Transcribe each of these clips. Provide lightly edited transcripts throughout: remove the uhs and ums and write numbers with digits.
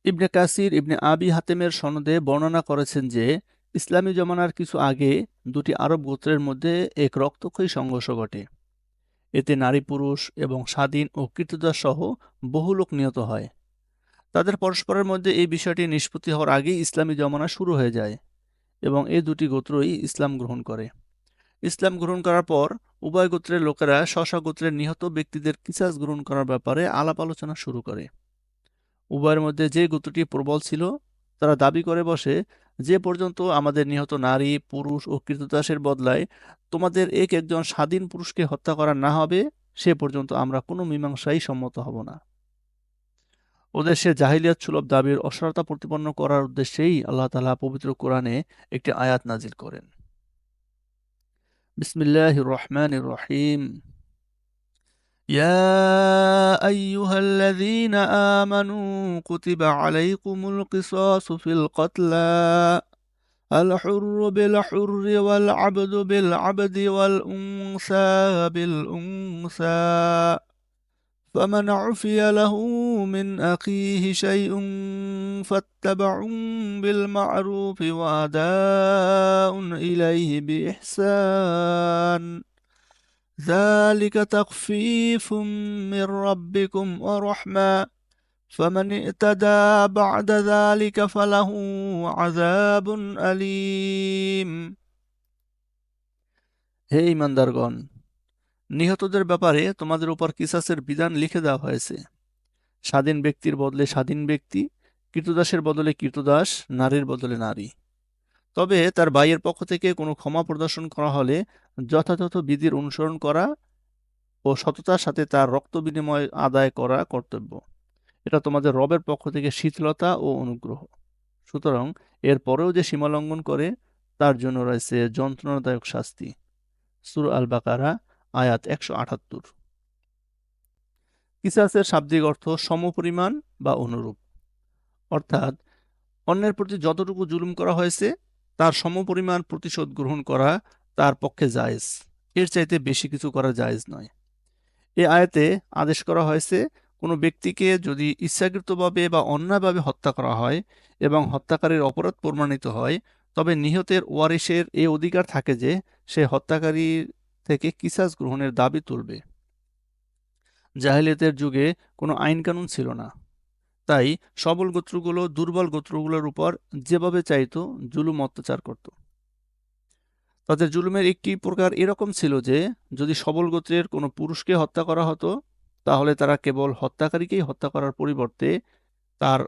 ইবনে কাসির ইবনে আবি হাতেমের সনদে বর্ণনা করেছেন যে ইসলামী জমানার কিছু আগে দুটি আরব গোত্রের মধ্যে এক রক্তক্ষয়ী সংঘর্ষ ঘটে। এতে নারী পুরুষ এবং স্বাধীন ও কৃতদাস সহ বহু লোক নিহত হয়। তাদের পরস্পরের মধ্যে এই বিষয়টি নিষ্পত্তি হওয়ার আগেই ইসলামী জমানা শুরু হয়ে যায় এবং এই দুটি গোত্রই ইসলাম গ্রহণ করে। ইসলাম গ্রহণ করার পর উভয় গোত্রের লোকেরা স্ব গোত্রের নিহত ব্যক্তিদের কিসাস গ্রহণ করার ব্যাপারে আলাপ আলোচনা শুরু করে। উভয়ের মধ্যে যে গোত্রটি প্রবল ছিল তারা দাবি করে বসে, যে পর্যন্ত আমাদের নিহত নারী পুরুষ ও কৃতদাসের বদলায় তোমাদের একজন স্বাধীন পুরুষকে হত্যা করা না হবে সে পর্যন্ত আমরা কোনো মীমাংসায় সম্মত হব না। ওদের সে জাহিলিয়াত সুলভ দাবির অসারতা প্রতিপন্ন করার উদ্দেশ্যেই আল্লাহ তাআলা পবিত্র কোরআনে একটি আয়াত নাজিল করেন। বিসমিল্লাহির রহমানির রহিম। يا أيها الذين آمنوا كتب عليكم القصاص في القتلى الحر بالحر والعبد بالعبد والأنثى بالأنثى فمن عفي له من أخيه شيء فاتبع بالمعروف وأداء إليه بإحسان ذلك تخفيف من ربكم ورحمة فمن اعتدى بعد ذلك فله عذاب أليم। হে ঈমানদারগণ, নিহতদের ব্যাপারে তোমাদের উপর কিসাসের বিধান লিখে দেওয়া হয়েছে। স্বাধীন ব্যক্তির বদলে স্বাধীন ব্যক্তি, কৃতদাসের বদলে কৃতদাস, নারীর বদলে নারী। তবে তার ভাইয়ের পক্ষ থেকে কোনো ক্ষমা প্রদর্শন করা হলে যথাযথ বিধির অনুসরণ করা ও সততার সাথে তার রক্ত বিনিময় আদায় করা কর্তব্য। এটা তোমাদের রবের পক্ষ থেকে শীতলতা ও অনুগ্রহ। সুতরাং এর পরেও যে সীমালঙ্ঘন করে তার জন্য রয়েছে যন্ত্রণাদায়ক শাস্তি। সূরা আল বাকারা আয়াত ১৭৮। কিসাসের শাব্দিক অর্থ সমপরিমাণ বা অনুরূপ, অর্থাৎ অন্যের প্রতি যতটুকু জুলুম করা হয়েছে তার সমপরিমাণ প্রতিশোধ গ্রহণ করা তার পক্ষে জায়েজ, এর চাইতে বেশি কিছু করা জায়েজ নয়। এই আয়াতে আদেশ করা হয়েছে কোনো ব্যক্তিকে যদি ইচ্ছাকৃতভাবে বা অন্যায়ভাবে হত্যা করা হয় এবং হত্যাকারীর অপরাধ প্রমাণিত হয় তবে নিহতের ওয়ারিশের এই অধিকার থাকে যে সে হত্যাকারী থেকে কিসাস গ্রহণের দাবি তুলবে। জাহেলিয়াতের যুগে কোনো আইন কানুন ছিল না, তাই সবল গোত্রগুলো দুর্বল গোত্রগুলোর উপর যেভাবে চাইতো জুলুম অত্যাচার করত। তাদের জুলুমের একটি প্রকার এরকম ছিল যে যদি সবল গোত্রের কোনো পুরুষকে হত্যা করা হতো তাহলে তারা কেবল হত্যাকারীকেই হত্যা করার পরিবর্তে তার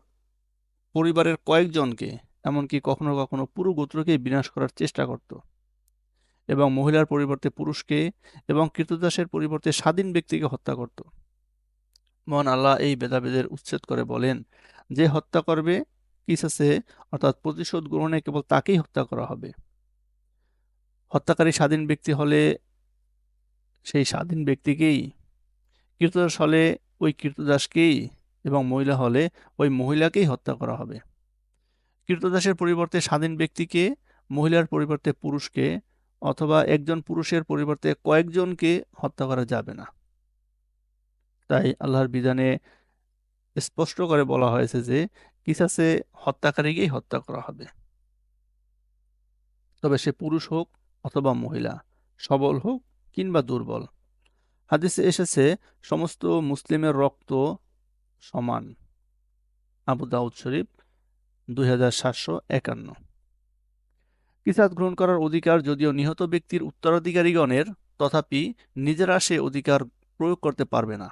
পরিবারের কয়েকজনকে, এমনকি কখনো কখনো পুরো গোত্রকেই বিনাশ করার চেষ্টা করত এবং মহিলার পরিবর্তে পুরুষকে এবং কৃতদাসের পরিবর্তে স্বাধীন ব্যক্তিকে হত্যা করত। মহান আল্লাহ এই ভেদাভেদের উচ্ছেদ করে বলেন, যে হত্যা করবে কিসাসে অর্থাৎ প্রতিশোধ গ্রহণে কেবল তাকেই হত্যা করা হবে। হত্যাকারী স্বাধীন ব্যক্তি হলে সেই স্বাধীন ব্যক্তিকেই, কৃতদাস হলে ওই কৃতদাসকেই এবং মহিলা হলে ওই মহিলাকেই হত্যা করা হবে। কৃতদাসের পরিবর্তে স্বাধীন ব্যক্তিকে, মহিলার পরিবর্তে পুরুষকে অথবা একজন পুরুষের পরিবর্তে কয়েকজনকে হত্যা করা যাবে না। তাই আল্লাহর বিধানে স্পষ্ট করে বলা হয়েছে যে কিসাসে হত্যাকারীকেই হত্যা করা হবে, তবে সে পুরুষ হোক অথবা মহিলা, সবল হোক কিংবা দুর্বল। হাদিসে এসেছে সমস্ত মুসলিমের রক্ত সমান। আবু দাউদ শরীফ 2751। কিসাস গ্রহণ করার অধিকার যদিও নিহত ব্যক্তির উত্তরাধিকারীগণের, তথাপি নিজেরা সে অধিকার প্রয়োগ করতে পারবে না,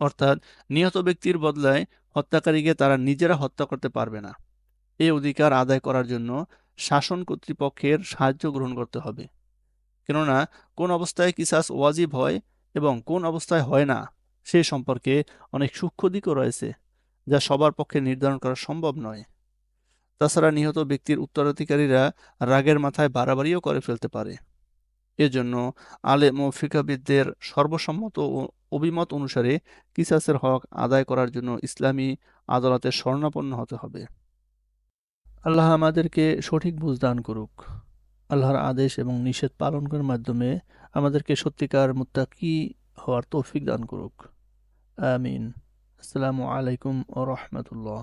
অর্থাৎ নিহত ব্যক্তির বদলায় হত্যাকারীকে তারা নিজেরা হত্যা করতে পারবে না। এই অধিকার আদায় করার জন্য শাসন কর্তৃপক্ষের সাহায্য গ্রহণ করতে হবে, কেননা কোন অবস্থায় কিসাস ওয়াজিব হয় এবং কোন অবস্থায় হয় না সে সম্পর্কে অনেক সূক্ষ্ম দিকও রয়েছে যা সবার পক্ষে নির্ধারণ করা সম্ভব নয়। তাছাড়া নিহত ব্যক্তির উত্তরাধিকারীরা রাগের মাথায় বাড়াবাড়িও করে ফেলতে পারে। এজন্য আলেম ও ফিকহবিদদের সর্বসম্মত অভিমত অনুসারে কিসাসের হক আদায় করার জন্য ইসলামী আদালতের শরণাপন্ন হতে হবে। আল্লাহ আমাদেরকে সঠিক বুঝ দান করুক। আল্লাহর আদেশ এবং নিষেধ পালন করার মাধ্যমে আমাদেরকে সত্যিকার মুত্তাকি হওয়ার তৌফিক দান করুক। আমিন। আসসালামু আলাইকুম ওয়া রাহমাতুল্লাহ।